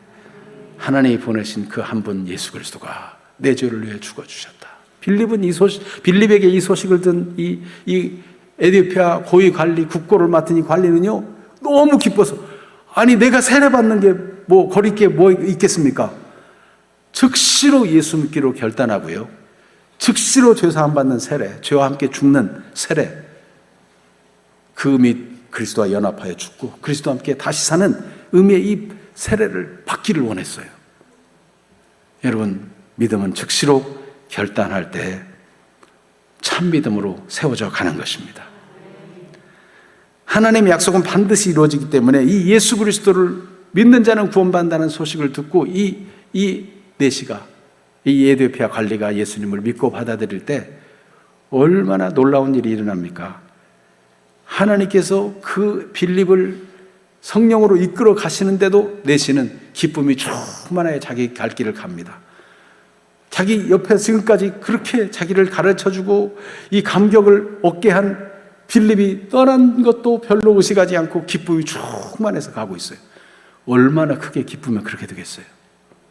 S1: 하나님이 보내신 그 한 분 예수 그리스도가 내 죄를 위해 죽어주셨다. 빌립에게 이 소식을 든 이 에디오피아 고위 관리, 국고를 맡은 이 관리는요 너무 기뻐서, 아니 내가 세례받는 게 뭐 거릴 게 뭐 있겠습니까? 즉시로 예수 믿기로 결단하고요, 즉시로 죄사함 받는 세례, 죄와 함께 죽는 세례, 그 및 그리스도와 연합하여 죽고 그리스도와 함께 다시 사는 의미의 이 세례를 받기를 원했어요. 여러분, 믿음은 즉시로 결단할 때 참 믿음으로 세워져 가는 것입니다. 하나님의 약속은 반드시 이루어지기 때문에 이 예수 그리스도를 믿는 자는 구원받는다는 소식을 듣고 이 내시가, 이 에디오피아 관리가 예수님을 믿고 받아들일 때 얼마나 놀라운 일이 일어납니까? 하나님께서 그 빌립을 성령으로 이끌어 가시는데도 내시는 기쁨이 충만하여 자기 갈 길을 갑니다. 자기 옆에 지금까지 그렇게 자기를 가르쳐주고 이 감격을 얻게 한 빌립이 떠난 것도 별로 의식하지 않고 기쁨이 충만해서 가고 있어요. 얼마나 크게 기쁘면 그렇게 되겠어요?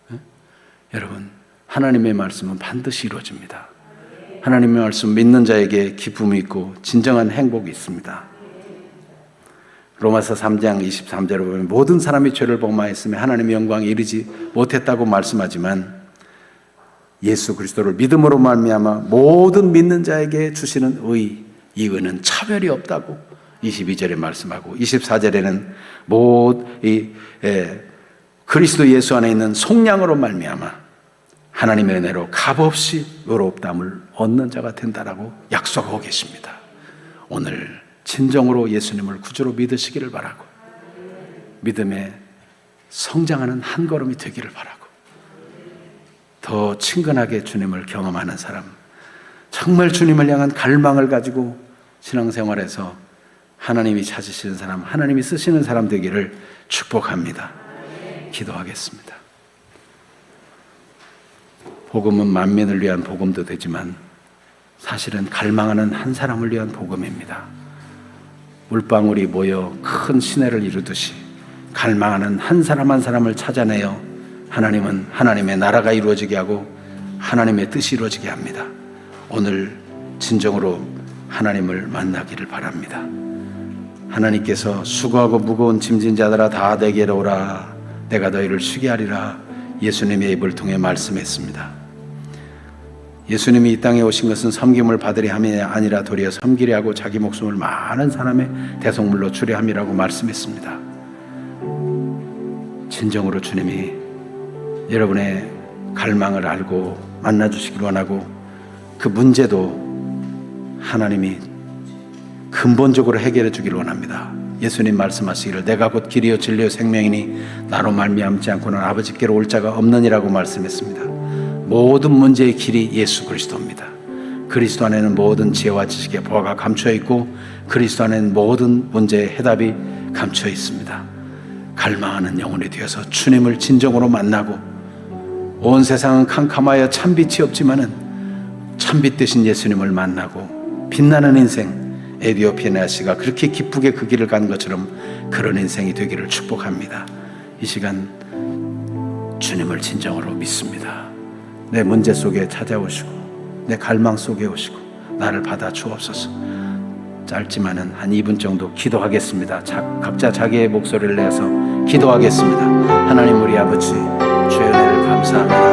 S1: 네? 여러분, 하나님의 말씀은 반드시 이루어집니다. 하나님의 말씀 믿는 자에게 기쁨이 있고 진정한 행복이 있습니다. 로마서 3장 23절을 보면 모든 사람이 죄를 범하였으며 하나님의 영광에 이르지 못했다고 말씀하지만 예수 그리스도를 믿음으로 말미암아 모든 믿는 자에게 주시는 의, 이 의는 차별이 없다고 22절에 말씀하고, 24절에는 그리스도 예수 안에 있는 속량으로 말미암아 하나님의 은혜로 값없이 의롭다함을 얻는 자가 된다라고 약속하고 계십니다. 오늘 진정으로 예수님을 구주로 믿으시기를 바라고, 믿음에 성장하는 한 걸음이 되기를 바라고, 더 친근하게 주님을 경험하는 사람, 정말 주님을 향한 갈망을 가지고 신앙생활에서 하나님이 찾으시는 사람, 하나님이 쓰시는 사람 되기를 축복합니다. 기도하겠습니다. 복음은 만민을 위한 복음도 되지만 사실은 갈망하는 한 사람을 위한 복음입니다. 물방울이 모여 큰 시내를 이루듯이 갈망하는 한 사람 한 사람을 찾아내어 하나님은 하나님의 나라가 이루어지게 하고 하나님의 뜻이 이루어지게 합니다. 오늘 진정으로 하나님을 만나기를 바랍니다. 하나님께서 수고하고 무거운 짐진 자들아 다 내게로 오라, 내가 너희를 쉬게 하리라, 예수님의 입을 통해 말씀했습니다. 예수님이 이 땅에 오신 것은 섬김을 받으려 함이 아니라 도리어 섬기려 하고 자기 목숨을 많은 사람의 대속물로 주려 함이라고 말씀했습니다. 진정으로 주님이 여러분의 갈망을 알고 만나주시길 원하고, 그 문제도 하나님이 근본적으로 해결해 주기를 원합니다. 예수님 말씀하시기를 내가 곧 길이요 진리요 생명이니 나로 말미암지 않고는 아버지께로 올 자가 없느니라고 말씀했습니다. 모든 문제의 길이 예수 그리스도입니다. 그리스도 안에는 모든 지혜와 지식의 보화가 감춰 있고, 그리스도 안에는 모든 문제의 해답이 감춰 있습니다. 갈망하는 영혼이 되어서 주님을 진정으로 만나고, 온 세상은 캄캄하여 참빛이 없지만은 참빛 되신 예수님을 만나고 빛나는 인생, 에디오피아 씨가 그렇게 기쁘게 그 길을 간 것처럼 그런 인생이 되기를 축복합니다. 이 시간 주님을 진정으로 믿습니다. 내 문제 속에 찾아오시고 내 갈망 속에 오시고 나를 받아 주옵소서. 짧지만은 한 2분 정도 기도하겠습니다. 각자 자기의 목소리를 내서 기도하겠습니다. 하나님 우리 아버지, 주의 은혜를 감사합니다.